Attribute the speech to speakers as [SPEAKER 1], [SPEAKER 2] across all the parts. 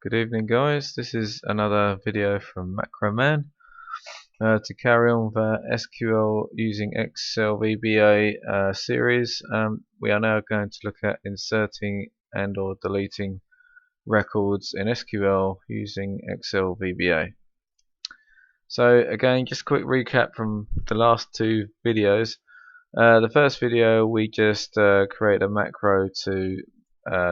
[SPEAKER 1] Good evening guys, this is another video from Macro Man to carry on with our SQL using Excel VBA series. We are now going to look at inserting and or deleting records in SQL using Excel VBA. So again, just a quick recap from the last two videos. The first video we just created a macro to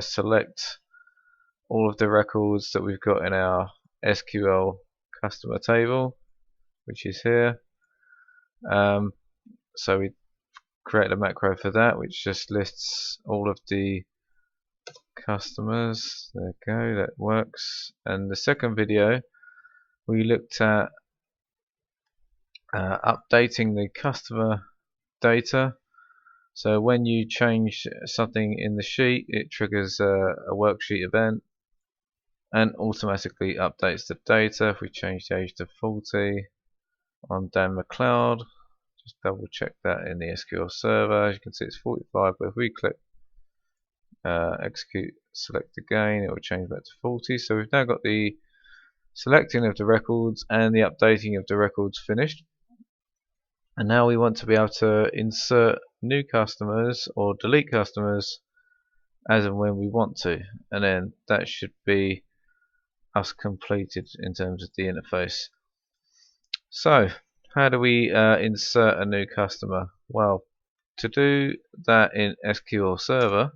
[SPEAKER 1] select all of the records that we've got in our SQL customer table, which is here. So we create a macro for that, which just lists all of the customers. There we go, that works. And the second video we looked at updating the customer data. So when you change something in the sheet, it triggers a worksheet event and automatically updates the data. If we change the age to 40 on Dan McLeod, just double check that in the SQL server. As you can see, it's 45, but if we click execute select again, it will change back to 40. So we've now got the selecting of the records and the updating of the records finished, and now we want to be able to insert new customers or delete customers as and when we want to, and then that should be us completed in terms of the interface. So how do we insert a new customer? Well, to do that in SQL Server,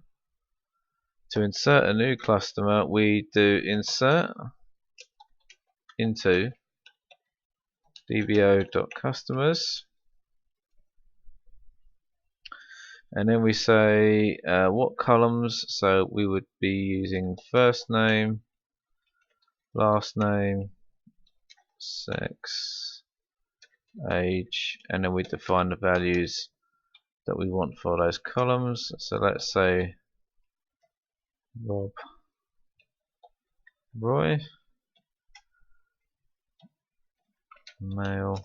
[SPEAKER 1] to insert a new customer, we do insert into dbo.customers, and then we say what columns. So we would be using first name, last name, sex, age, and then we define the values that we want for those columns. So let's say Rob Roy, male,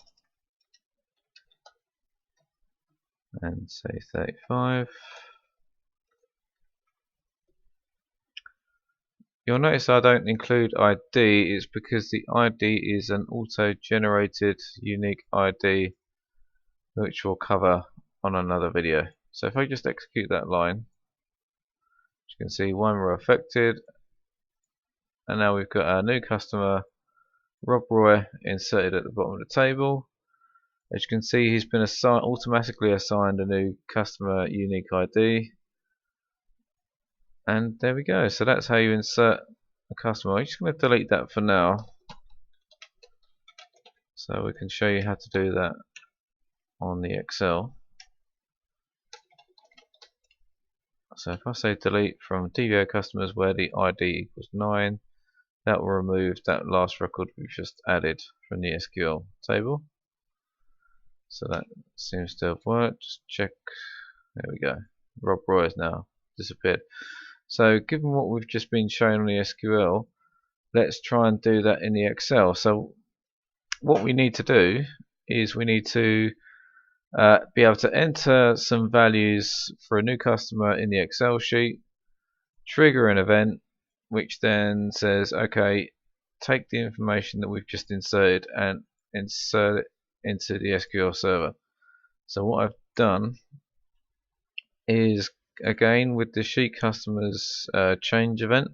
[SPEAKER 1] and say 35. You'll notice I don't include ID. It's because the ID is an auto-generated unique ID, which we'll cover on another video. So if I just execute that line, you can see one row affected, and now we've got our new customer Rob Roy inserted at the bottom of the table. As you can see, he's been automatically assigned a new customer unique ID. And there we go. So that's how you insert a customer. I'm just going to delete that for now, so we can show you how to do that on the Excel. So if I say delete from DVO customers where the ID equals 9, that will remove that last record we've just added from the SQL table. So that seems to have worked. Just check. There we go. Rob Roy has now disappeared. So given what we've just been shown on the SQL, let's try and do that in the Excel. So what we need to do is we need to be able to enter some values for a new customer in the Excel sheet, trigger an event which then says, okay, take the information that we've just inserted and insert it into the SQL server. So what I've done is, again, with the sheet customers change event,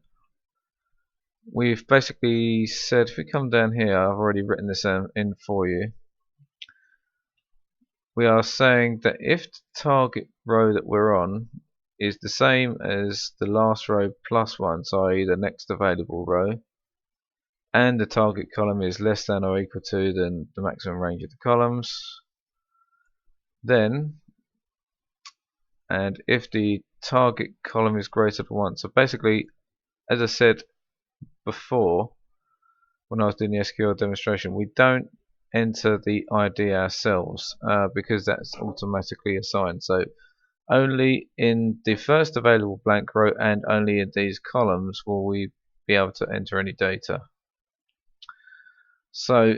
[SPEAKER 1] we've basically said, if we come down here, I've already written this in for you. We are saying that if the target row that we're on is the same as the last row plus one, so i.e. the next available row, and the target column is less than or equal to the maximum range of the columns, then, and if the target column is greater than 1. So basically, as I said before when I was doing the SQL demonstration, we don't enter the ID ourselves because that's automatically assigned. So only in the first available blank row and only in these columns will we be able to enter any data. So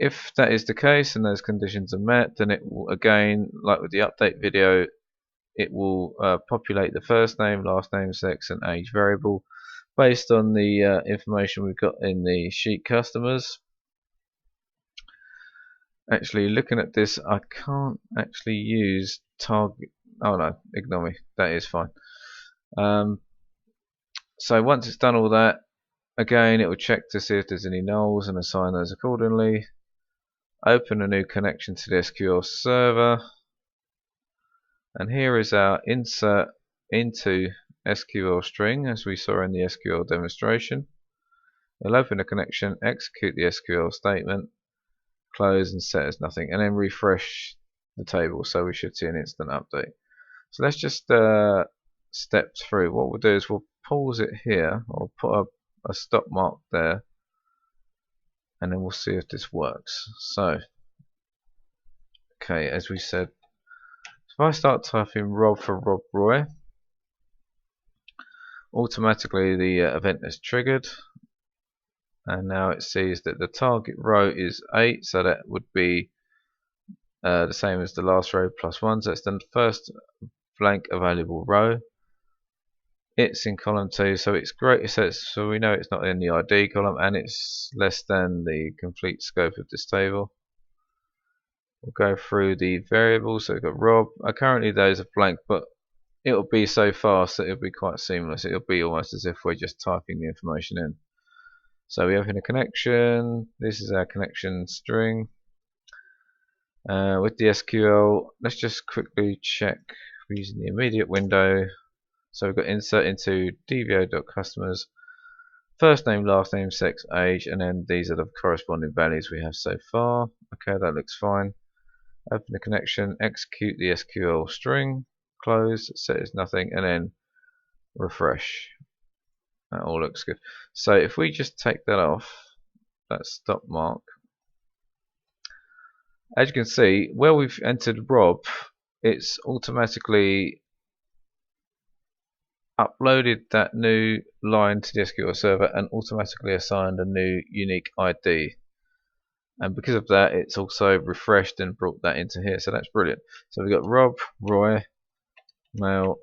[SPEAKER 1] if that is the case and those conditions are met, then it will, again, like with the update video, it will populate the first name, last name, sex and age variable. based on the information we've got in the sheet customers. Actually, looking at this, I can't actually use target. Oh no, ignore me. That is fine. So once it's done all that, again, it will check to see if there's any nulls and assign those accordingly. Open a new connection to the SQL server, and here is our insert into SQL string, as we saw in the SQL demonstration. It'll open a connection, execute the SQL statement, close and set as nothing, and then refresh the table, so we should see an instant update. So let's just step through. What we'll do is we'll pause it here, or put a stop mark there, and then we'll see if this works. So, okay, as we said, if I start typing Rob for Rob Roy, automatically the event is triggered, and now it sees that the target row is 8, so that would be the same as the last row plus 1, so it's the first blank available row. It's in column 2, so it's great. So we know it's not in the ID column, and it's less than the complete scope of this table. We'll go through the variables. So we've got Rob. Currently those are blank, but it'll be so fast that it'll be quite seamless. It'll be almost as if we're just typing the information in. So we open a connection. This is our connection string. With the SQL, let's just quickly check using the immediate window. So we've got insert into dvo.customers, first name, last name, sex, age, and then these are the corresponding values we have so far. Okay, that looks fine. Open the connection, execute the SQL string, close, set as nothing, and then refresh. That all looks good. So if we just take that off, that stop mark, as you can see, where we've entered Rob, it's automatically uploaded that new line to the SQL server and automatically assigned a new unique ID. And because of that, it's also refreshed and brought that into here. So that's brilliant. So we've got Rob, Roy, male.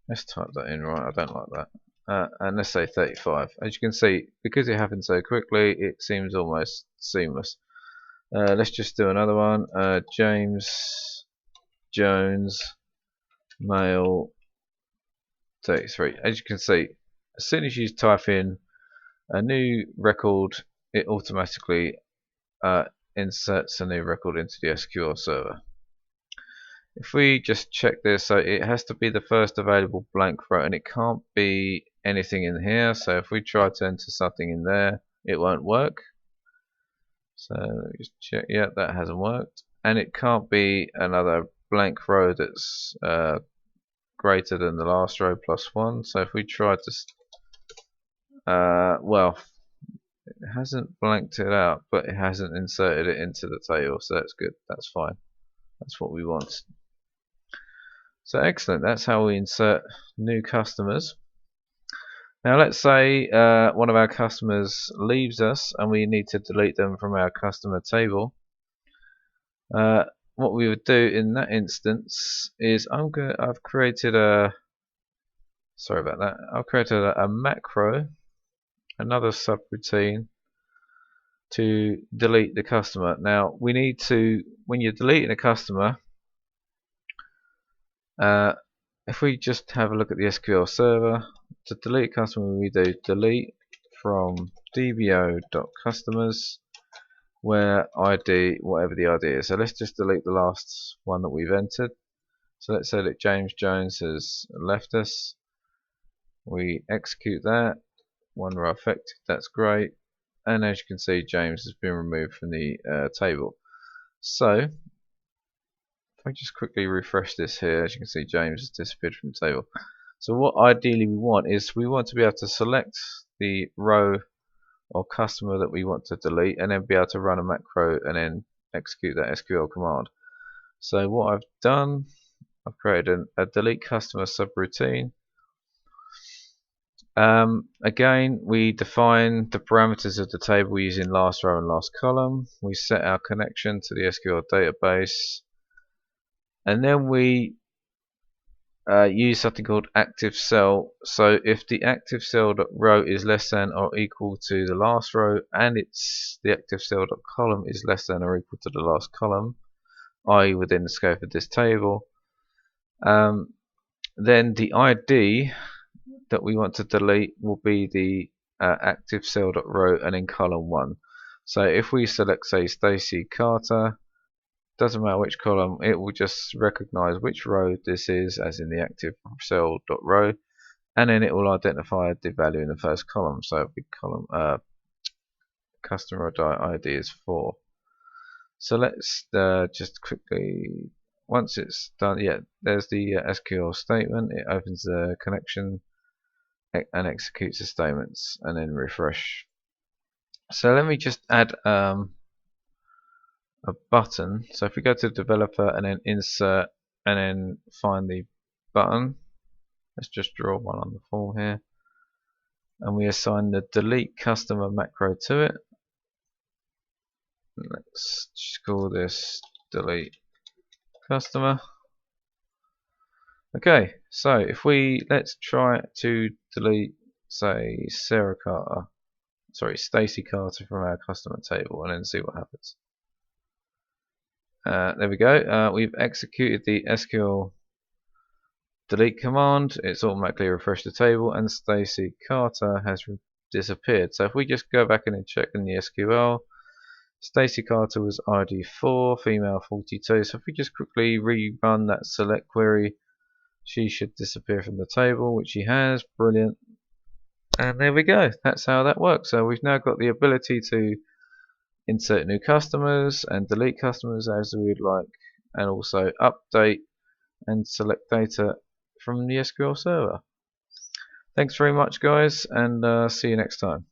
[SPEAKER 1] Let's type that in right. I don't like that. And let's say 35. As you can see, because it happened so quickly, it seems almost seamless. Let's just do another one. James Jones, male, 33. As you can see, as soon as you type in a new record, it automatically inserts a new record into the SQL server. If we just check this, so it has to be the first available blank row, and it can't be anything in here. So if we try to enter something in there, it won't work. So just check. Yeah, that hasn't worked, and it can't be another blank row that's greater than the last row plus 1. So if we try to well, it hasn't blanked it out, but it hasn't inserted it into the table, so that's good. That's fine. That's what we want. So excellent. That's how we insert new customers. Now let's say one of our customers leaves us and we need to delete them from our customer table. What we would do in that instance is I've created a macro, another subroutine to delete the customer. Now we need to, when you're deleting a customer, if we just have a look at the SQL server, to delete a customer we do delete from dbo.customers, where ID, whatever the ID is. So let's just delete the last one that we've entered. So let's say that James Jones has left us. We execute that, one row affected, that's great. And as you can see, James has been removed from the table. So if I just quickly refresh this here, as you can see, James has disappeared from the table. So what ideally we want is we want to be able to select the row or customer that we want to delete, and then be able to run a macro and then execute that SQL command. So what I've done, I've created a delete customer subroutine. Again, we define the parameters of the table using last row and last column. We set our connection to the SQL database, and then we use something called active cell. So if the active cell row is less than or equal to the last row, and the active cell column is less than or equal to the last column, i.e. within the scope of this table, then the ID that we want to delete will be the active cell row and in column 1. So if we select, say, Stacy Carter, doesn't matter which column, it will just recognize which row this is, as in the active cell row, and then it will identify the value in the first column. So it'll be column customer ID is 4. So let's just quickly, once it's done, yeah, there's the SQL statement. It opens the connection and executes the statements, and then refresh. So let me just add a button. So if we go to developer and then insert and then find the button, let's just draw one on the form here, and we assign the delete customer macro to it. Let's just call this delete customer. Okay, so if let's try to delete, say, Stacy Carter from our customer table, and then see what happens. There we go. We've executed the SQL delete command. It's automatically refreshed the table, and Stacy Carter has disappeared. So if we just go back in and check in the SQL, Stacy Carter was ID 4, female 42. So if we just quickly rerun that select query, she should disappear from the table, which she has. Brilliant. And there we go. That's how that works. So we've now got the ability to insert new customers and delete customers as we'd like, and also update and select data from the SQL server. Thanks very much, guys, and see you next time.